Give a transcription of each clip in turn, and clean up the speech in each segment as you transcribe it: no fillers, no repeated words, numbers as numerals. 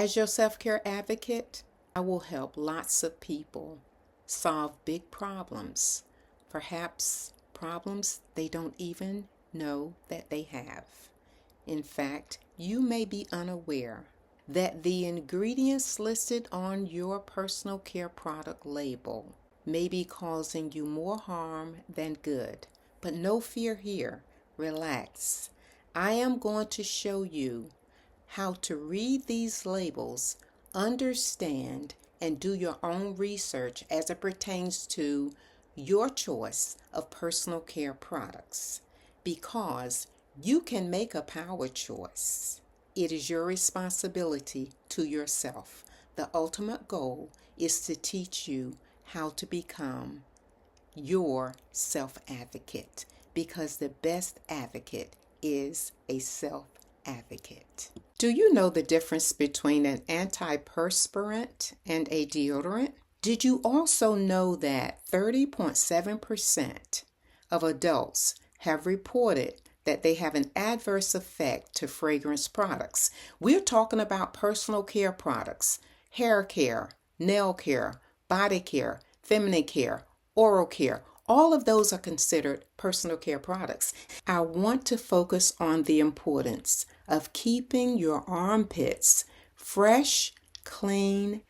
As your self-care advocate, I will help lots of people solve big problems, perhaps problems they don't even know that they have. In fact, you may be unaware that the ingredients listed on your personal care product label may be causing you more harm than good. But no fear here. Relax. I am going to show you how to read these labels, understand, and do your own research as it pertains to your choice of personal care products, because you can make a power choice. It is your responsibility to yourself. The ultimate goal is to teach you how to become your self-advocate, because the best advocate is a self-advocate. Do you know the difference between an antiperspirant and a deodorant? Did you also know that 30.7% of adults have reported that they have an adverse effect to fragrance products? We're talking about personal care products, hair care, nail care, body care, feminine care, oral care. All of those are considered personal care products. I want to focus on the importance of keeping your armpits fresh, clean,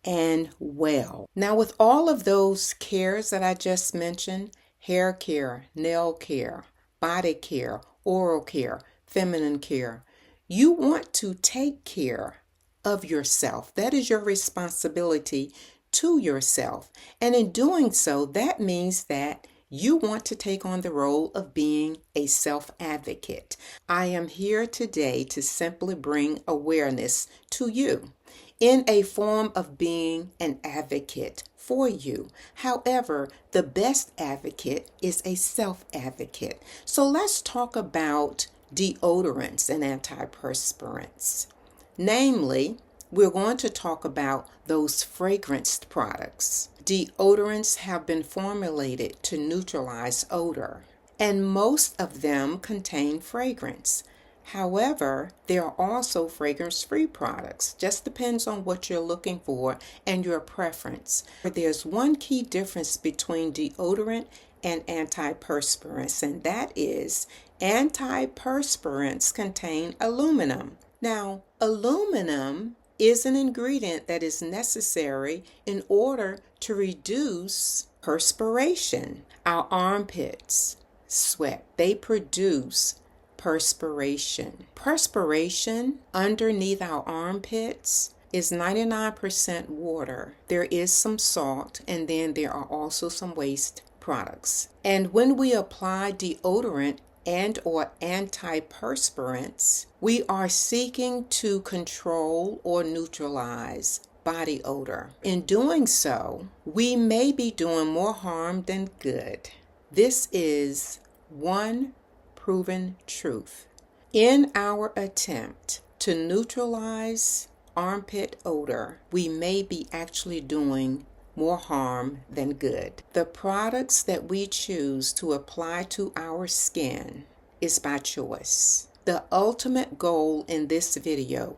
and well. Now, with all of those cares that I just mentioned, hair care, nail care, body care, oral care, feminine care, you want to take care of yourself. That is your responsibility to yourself. And in doing so, that means that you want to take on the role of being a self-advocate. I am here today to simply bring awareness to you in a form of being an advocate for you. However, the best advocate is a self-advocate. So let's talk about deodorants and antiperspirants. Namely, we're going to talk about those fragranced products. Deodorants have been formulated to neutralize odor, and most of them contain fragrance. However, there are also fragrance-free products. Just depends on what you're looking for and your preference. There's one key difference between deodorant and antiperspirants, and that is antiperspirants contain aluminum. Now, aluminum is an ingredient that is necessary in order to reduce perspiration. Our armpits sweat. They produce perspiration. Perspiration underneath our armpits is 99% water. There is some salt, and then there are also some waste products. And when we apply deodorant and or antiperspirants, we are seeking to control or neutralize body odor. In doing so, we may be doing more harm than good. This is one proven truth. In our attempt to neutralize armpit odor, we may be actually doing more harm than good. The products that we choose to apply to our skin is by choice. The ultimate goal in this video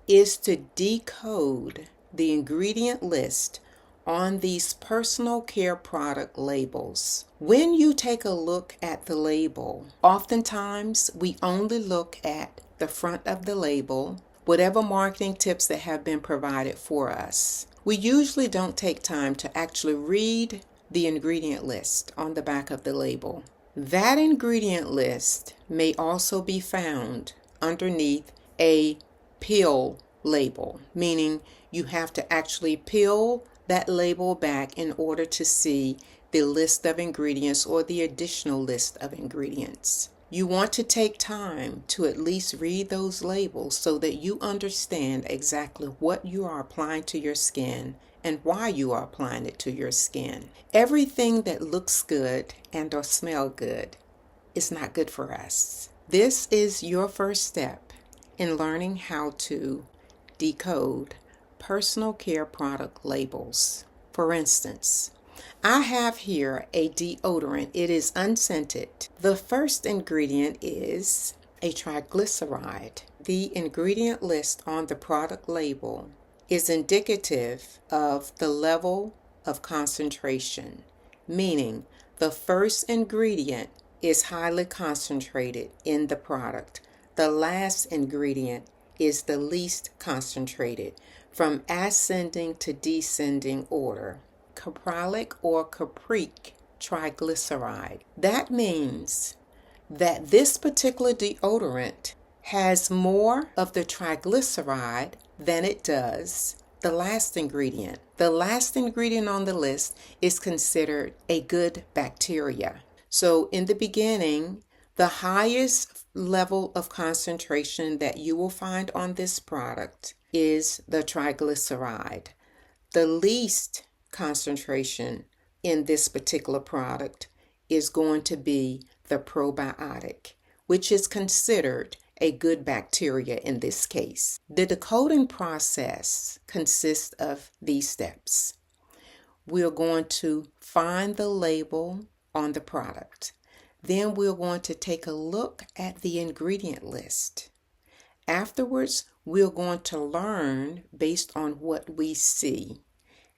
is to decode the ingredient list on these personal care product labels. When you take a look at the label, oftentimes we only look at the front of the label, whatever marketing tips that have been provided for us. We usually don't take time to actually read the ingredient list on the back of the label. That ingredient list may also be found underneath a peel label, meaning you have to actually peel that label back in order to see the list of ingredients or the additional list of ingredients. You want to take time to at least read those labels so that you understand exactly what you are applying to your skin and why you are applying it to your skin. Everything that looks good and or smell good is not good for us. This is your first step in learning how to decode personal care product labels. For instance, I have here a deodorant. It is unscented. The first ingredient is a triglyceride. The ingredient list on the product label is indicative of the level of concentration, meaning the first ingredient is highly concentrated in the product. The last ingredient is the least concentrated, from ascending to descending order. Caprylic or capric triglyceride. That means that this particular deodorant has more of the triglyceride than it does the last ingredient. The last ingredient on the list is considered a good bacteria. So in the beginning, the highest level of concentration that you will find on this product is the triglyceride. The least concentration in this particular product is going to be the probiotic, which is considered a good bacteria in this case. The decoding process consists of these steps. We're going to find the label on the product. Then we're going to take a look at the ingredient list. Afterwards, we're going to learn based on what we see.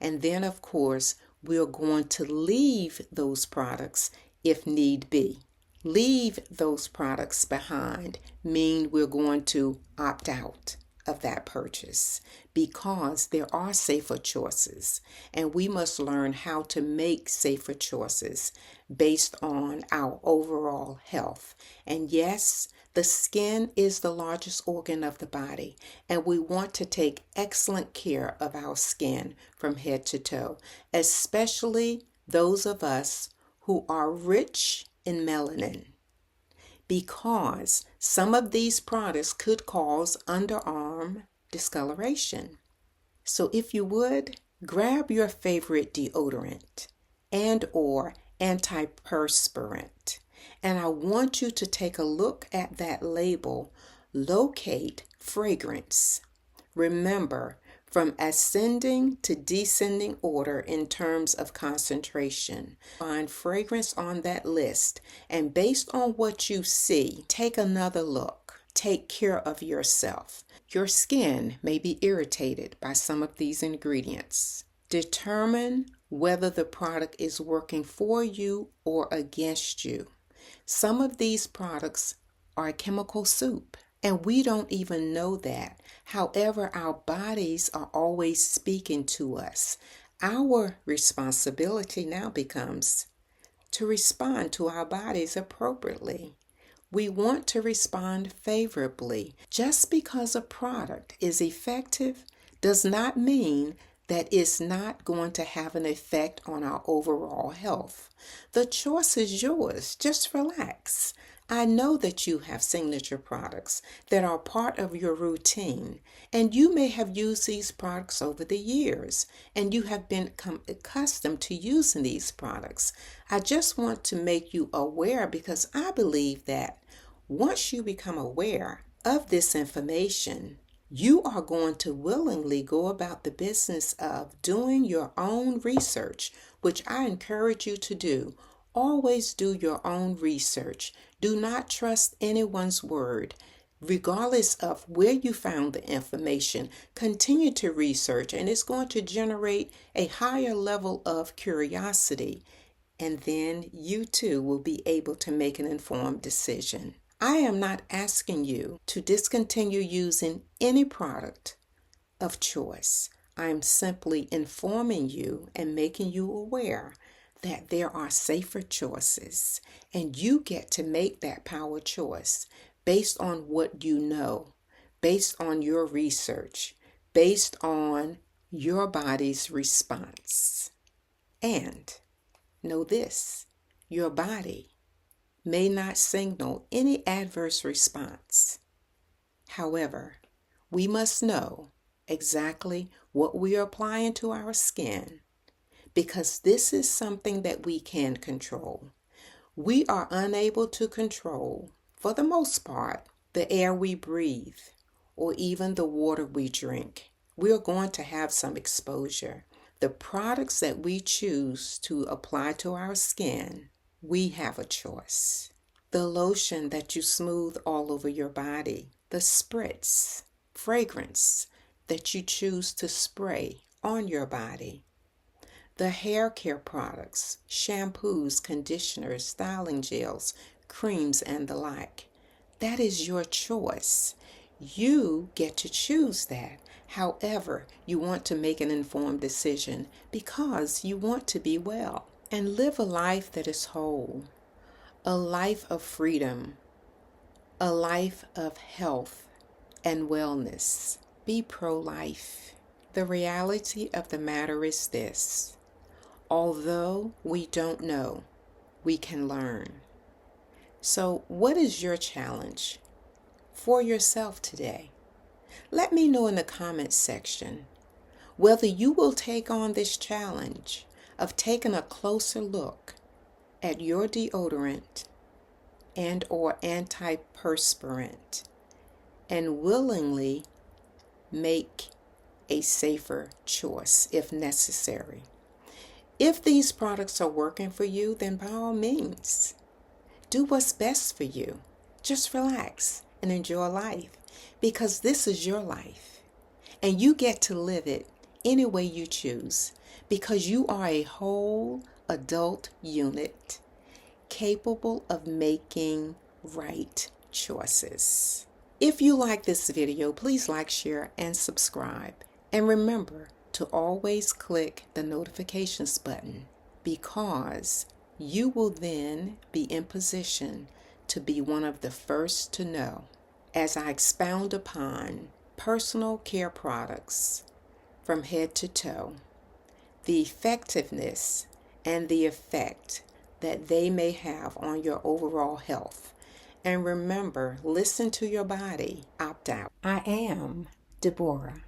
And then, of course, we're going to leave those products if need be. Leave those products behind mean we're going to opt out of that purchase because there are safer choices, and we must learn how to make safer choices based on our overall health. And yes, the skin is the largest organ of the body, and we want to take excellent care of our skin from head to toe, especially those of us who are rich in melanin, because some of these products could cause underarm discoloration. So if you would, grab your favorite deodorant and or antiperspirant, and I want you to take a look at that label, locate fragrance. Remember, from ascending to descending order in terms of concentration. Find fragrance on that list, and based on what you see, take another look. Take care of yourself. Your skin may be irritated by some of these ingredients. Determine whether the product is working for you or against you. Some of these products are a chemical soup, and we don't even know that. However, our bodies are always speaking to us. Our responsibility now becomes to respond to our bodies appropriately. We want to respond favorably. Just because a product is effective does not mean that it's not going to have an effect on our overall health. The choice is yours. Just relax. I know that you have signature products that are part of your routine, and you may have used these products over the years, and you have become accustomed to using these products. I just want to make you aware, because I believe that once you become aware of this information, you are going to willingly go about the business of doing your own research, which I encourage you to do. Always do your own research. Do not trust anyone's word. Regardless of where you found the information, continue to research, and it's going to generate a higher level of curiosity. And then you too will be able to make an informed decision. I am not asking you to discontinue using any product of choice. I am simply informing you and making you aware that there are safer choices, and you get to make that power choice based on what you know, based on your research, based on your body's response. And know this, your body may not signal any adverse response. However, we must know exactly what we are applying to our skin, because this is something that we can control. We are unable to control, for the most part, the air we breathe or even the water we drink. We are going to have some exposure. The products that we choose to apply to our skin, we have a choice. The lotion that you smooth all over your body, the spritz, fragrance that you choose to spray on your body, the hair care products, shampoos, conditioners, styling gels, creams, and the like. That is your choice. You get to choose that. However, you want to make an informed decision because you want to be well and live a life that is whole, a life of freedom, a life of health and wellness. Be pro-life. The reality of the matter is this: although we don't know, we can learn. So, what is your challenge for yourself today? Let me know in the comments section whether you will take on this challenge of taking a closer look at your deodorant and or antiperspirant and willingly make a safer choice if necessary. If these products are working for you, then by all means, do what's best for you. Just relax and enjoy life, because this is your life and you get to live it any way you choose, because you are a whole adult unit capable of making right choices. If you like this video, please like, share, and subscribe. And remember to always click the notifications button, because you will then be in position to be one of the first to know as I expound upon personal care products from head to toe, the effectiveness and the effect that they may have on your overall health. And remember, listen to your body. Opt out. I am Deborah.